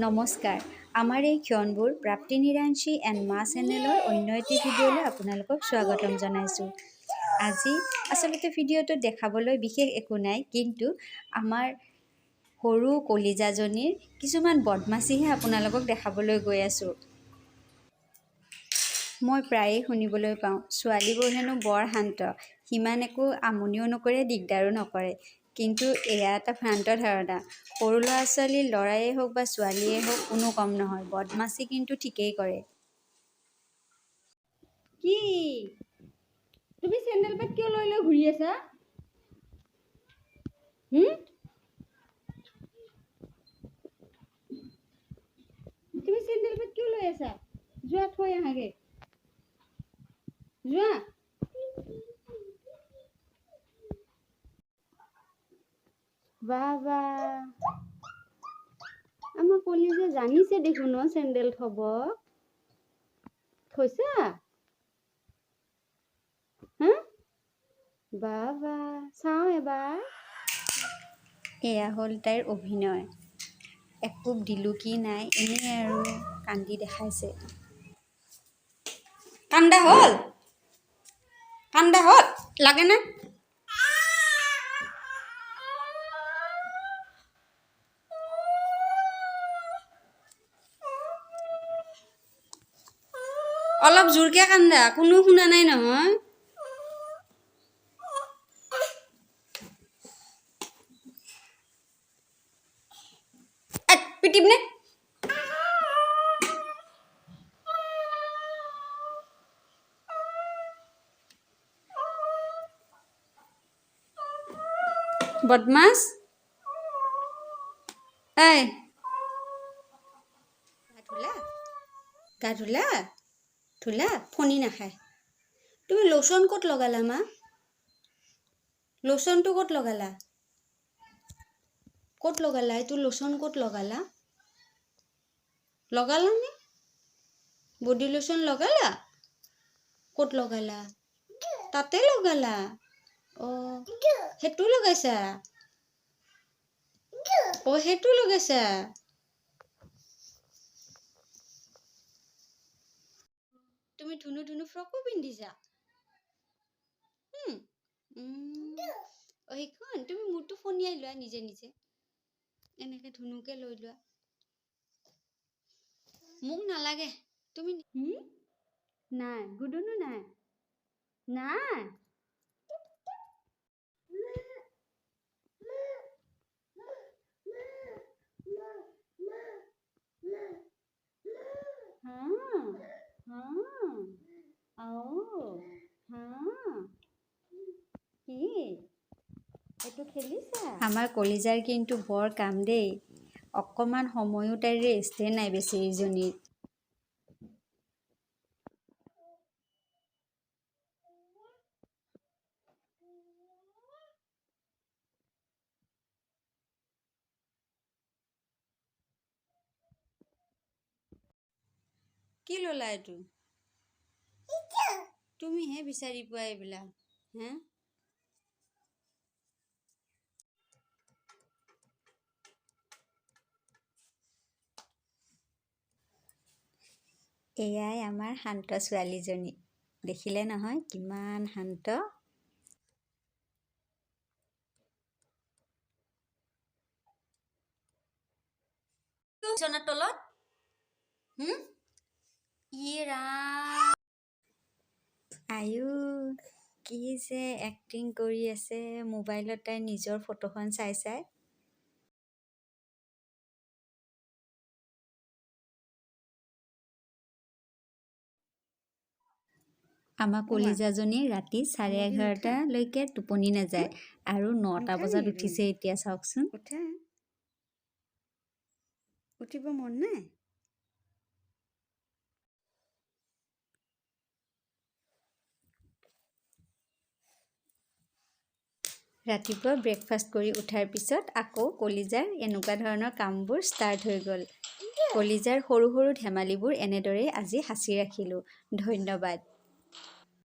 নমস্কাৰ আমাৰ এই ক্ষণবোৰ প্ৰাপ্তি নিৰাঞ্চি এণ্ড মা চেনেলৰ অন্য এটি ভিডিঅ'লৈ আপোনালোকক স্বাগতম জনাইছোঁ। আজি আচলতে ভিডিঅ'টো দেখাবলৈ বিশেষ একো নাই, কিন্তু আমাৰ সৰু কলিজাজনীৰ কিছুমান বদমাচিহে আপোনালোকক দেখাবলৈ গৈ আছোঁ। মই প্ৰায়েই শুনিবলৈ পাওঁ, ছোৱালীবোৰ হেনো বৰ শান্ত, সিমান একো আমনিও নকৰে, দিগদাৰো নকৰে। কিন্তু এয়া এটা ভ্ৰান্ত ধাৰণা। সৰু ল'ৰা ছোৱালী, ল'ৰায়েই হওক বা ছোৱালীয়েই হওক, কোনো কম নহয়, বদমাচি কিন্তু ঠিকেই কৰে। কি তুমি চেণ্ডেল পেট কিয় লৈ লৈ ঘূৰি আছা? তুমি চেণ্ডেল পেট কিয় লৈ আছা? যোৱা থৈ আহাগে, যোৱা। বাবা, আমাৰ কলিজে জানিছে দেখোন চেণ্ডেল থব। থৈছা? হা? বাবা, চাওঁ এবাৰ। এয়া হ'ল তাইৰ অভিনয়। একোব দিলোঁ কি নাই, এনেই আৰু কান্দি দেখাইছে। কান্দা হ'ল, কান্দা হ'ল, লাগে না? অলপ জোৰকে কান্দা, কোনো শুনা নাই নহয়। পিটিম নে? বদমাছ, এই গা ধুলা? ধুলা? ফণি নাখায়। তুমি লোচন ক'ত লগালা মা? লোচনটো ক'ত লগালা? ক'ত লগালা? এইটো লোচন ক'ত লগালা? লগালা নে? বডি লোচন লগালা? ক'ত লগালা? তাতে লগালা? অঁ, সেইটো লগাইছা? অঁ, সেইটো লগাইছা? তুমি ধুনু ধুনু ফ্ৰকো পিন্ধিছা? সেইখন তুমি মূৰটো ফণিয়াই লোৱা নিজে নিজে, এনেকে ধুনুকে লৈ লোৱা। মোক নালাগে, তুমি নাই, গুদুনু নাই, নাই। কি এইটো খেলিছা? আমাৰ কলিজাৰ কিন্তু বৰ কাম দেই। অকণমান সময়ো তাইৰ ৰেষ্টে নাই বেচেৰীজনীৰ। কি ল'লা এইটো? তুমিহে বিচাৰি পোৱা এইবিলাক, হা? এয়াই আমাৰ শান্ত ছোৱালীজনী। দেখিলে নহয় কিমান শান্ত। বিচনাৰ তলত আয়ু, কি যে এক্টিং কৰি আছে মোবাইলত তাই নিজৰ ফটোখন চাই চাই। আমাৰ কলিজাজনী ৰাতি 11:30লৈকে টোপনি নাযায়, আৰু 9টা বজাত উঠিছে এতিয়া, চাওকচোন। উঠিব মন নাই? ৰাতিপুৱা ব্ৰেকফাষ্ট কৰি উঠাৰ পিছত আকৌ কলিজাৰ এনেকুৱা ধৰণৰ কামবোৰ ষ্টাৰ্ট হৈ গ'ল। কলিজাৰ সৰু সৰু ধেমালিবোৰ এনেদৰেই আজি সাঁচি ৰাখিলোঁ। ধন্যবাদ।